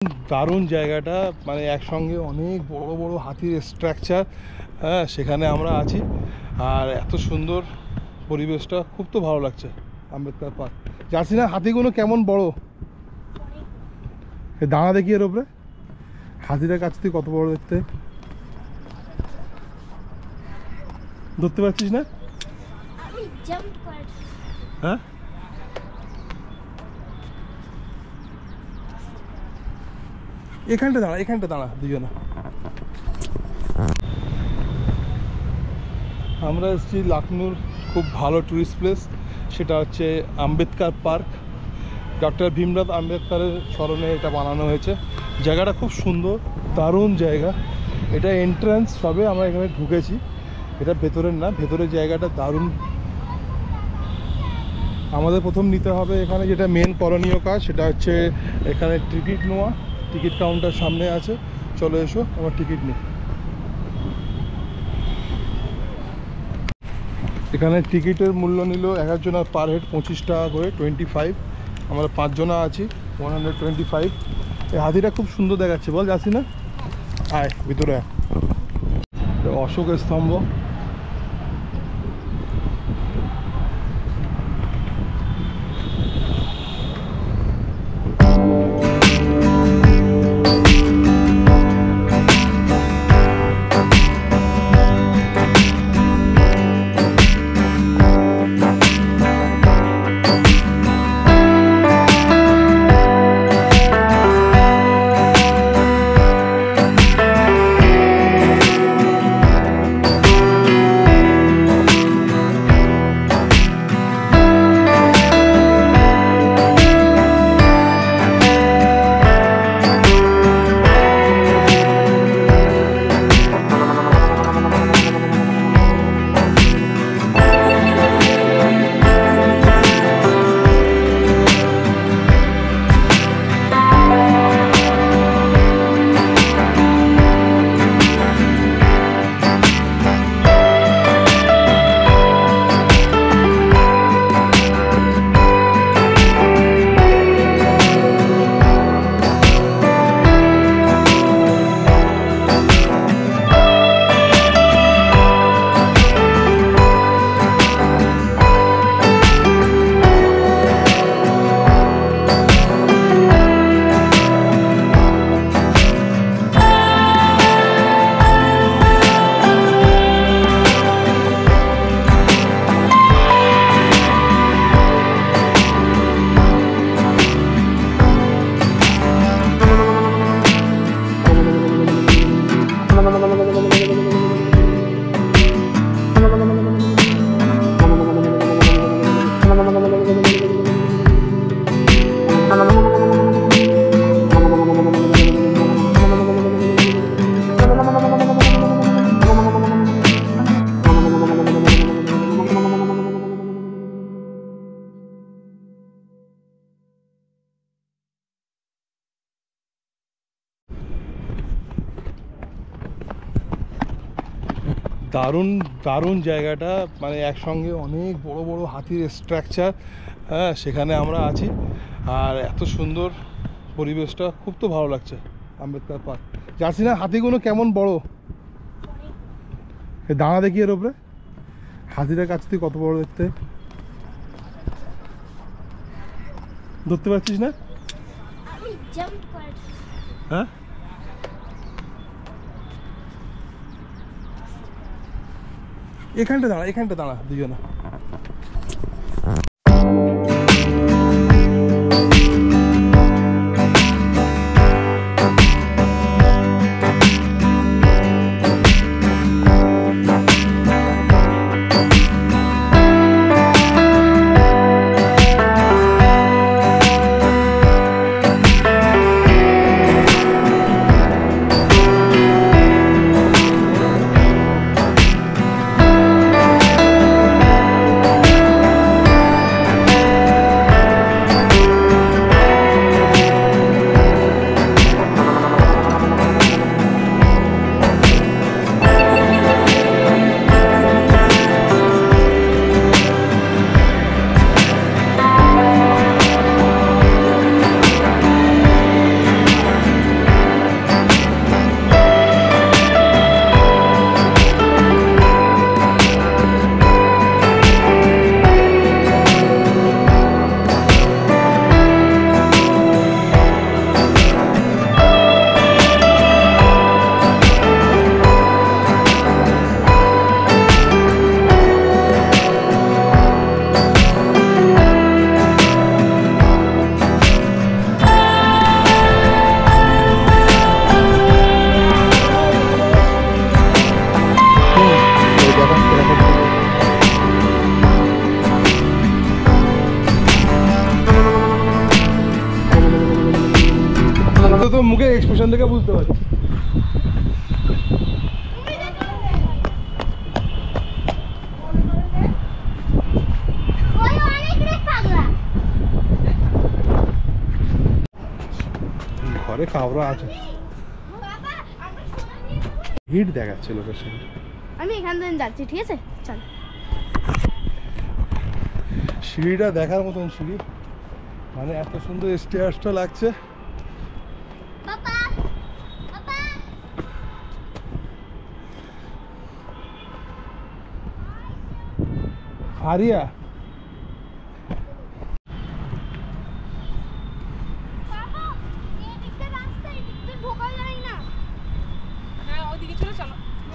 দারুণ জায়গাটা, মানে একসঙ্গে অনেক বড় বড় হাতির স্ট্রাকচার। হ্যাঁ, সেখানে আমরা আছি আর এত সুন্দর পরিবেশটা, খুব তো ভালো লাগছে। আম্বেদকর পার্ক জানি না হাতিগুলো কেমন বড়, দাঁড়া দেখি এর ওপরে। হাতিটার কাছ থেকে কত বড় দেখতে, ধরতে পারছিস না? হ্যাঁ, এখানটা দাঁড়া, এখানটা দাঁড়া দুজনে। আমরা এসেছি লখনউর খুব ভালো ট্যুরিস্ট প্লেস, সেটা হচ্ছে আম্বেদকর পার্ক। ডক্টর ভীমরাও আম্বেদকরের স্মরণে এটা বানানো হয়েছে। জায়গাটা খুব সুন্দর, দারুণ জায়গা। এটা এন্ট্রান্স, সবে আমরা এখানে ঢুকেছি, এটা ভেতরের না, ভেতরের জায়গাটা দারুণ। আমাদের প্রথম নিতে হবে এখানে যেটা মেন করণীয় কাজ, সেটা হচ্ছে এখানে টিকিট নেওয়া। টিকিট কাউন্টার সামনে আছে, চলো এসো আমার টিকিট নিই। এখানে টিকিটের মূল্য নিল এক একজনের পার হেড 25 টাকা করে, 25। আমরা 5 জনা আছি, 125। এই হাতিটা খুব সুন্দর দেখাচ্ছে, বল যাচ্ছি না? আয় ভিতরে। অশোকের স্তম্ভ, দারুণ দারুণ জায়গাটা, মানে একসঙ্গে অনেক বড় বড় হাতির স্ট্রাকচার। হ্যাঁ, সেখানে আমরা আছি আর এত সুন্দর পরিবেশটা, খুব তো ভালো লাগছে। আম্বেদকর পার্ক জানি না হাতিগুলো কেমন বড়, দাঁড়া দেখি এর ওপরে। হাতিটার কাছ থেকে কত বড় দেখতে, ধরতে পারছিস না? হ্যাঁ, এখানটা দাঁড়া, এখানটা দাঁড়া দুজনে। তোর মুখের এক্সপ্রেশন দেখে বুঝতে পারছি। ঘরে কাবরা আছে, হিট দেখাচ্ছে লোকেশন। আমি এখান থেকে যাচ্ছি, ঠিক আছে চল। সিঁড়িটা দেখার মতন সিঁড়ি, মানে এত সুন্দর স্টেয়ার্সটা লাগছে। আরিয়া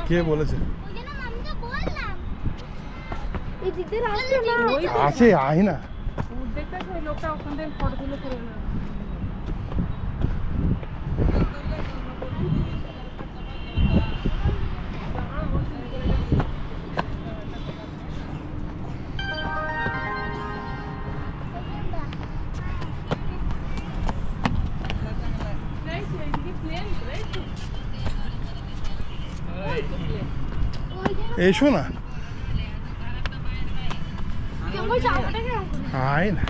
কে বলেছে? আছে আয় না। এসো না, আয় না।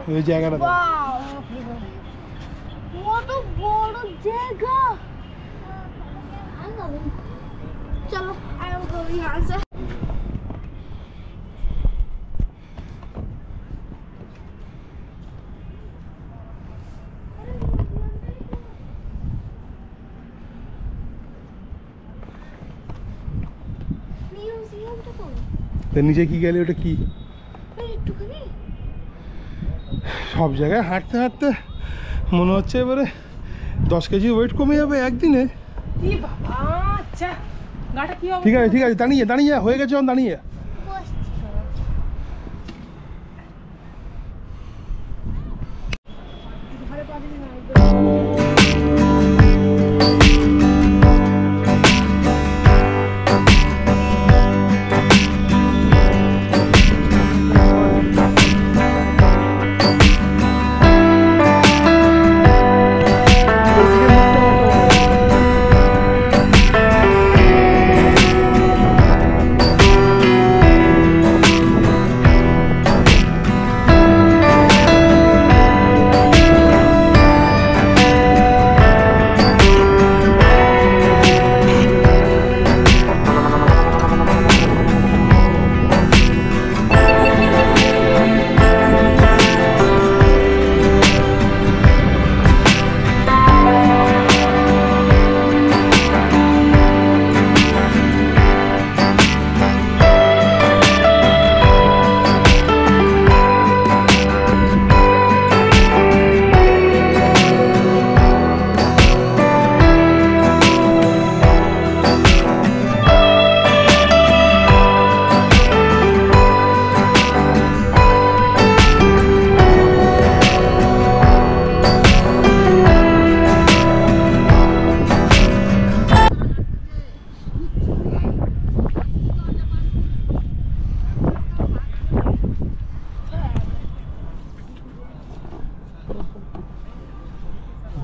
ওই জায়গাটা কত বড় জায়গা। চলো নিচে কি গেলে ওটা কি? সব জায়গায় হাঁটতে হাঁটতে মনে হচ্ছে এবারে 10 কেজি ওয়েট কমে যাবে একদিনে। ঠিক আছে ঠিক আছে, দাঁড়িয়ে দাঁড়িয়ে হয়ে গেছে, দাঁড়িয়ে।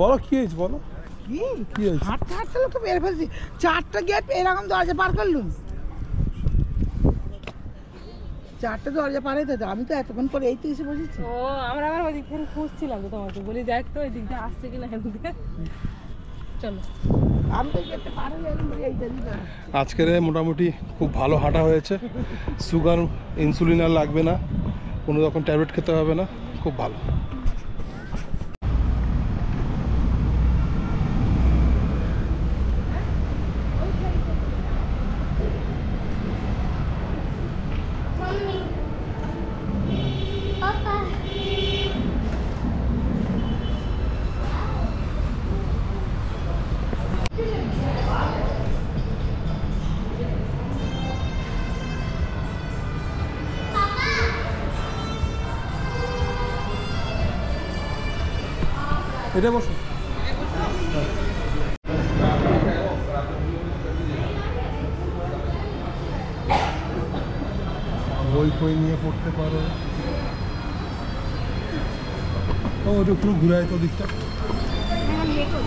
বলো কি হয়েছে, বলো কি হয়েছে? হাঁটতে হাঁটতে লোক বের ফেলছি, 4টা গেট এরকম দরজা পার করলুম, 4টা দরজা পার হইতে। আমি তো এতক্ষণ পরে এই তো এসে বসেছি। ও আমরা আবার ওই দিক থেকে খুঁজছিলাম তো তোমাকে, বলি দেখ তো ওই দিকটা আসছে কিনা। চলো আমি তো গেটটা পার হয়ে গেলাম, বলি এইটা দিকে। আজকের মোটামুটি খুব ভালো হাঁটা হয়েছে। সুগার ইনসুলিন আর লাগবে না, কোনো রকম ট্যাবলেট খেতে হবে না, খুব ভালো। এটা বসো। বই ফই নিয়ে পড়তে পারো। ও ওটা পুরো ঘুরায় তো দিকটা। এখন দেখো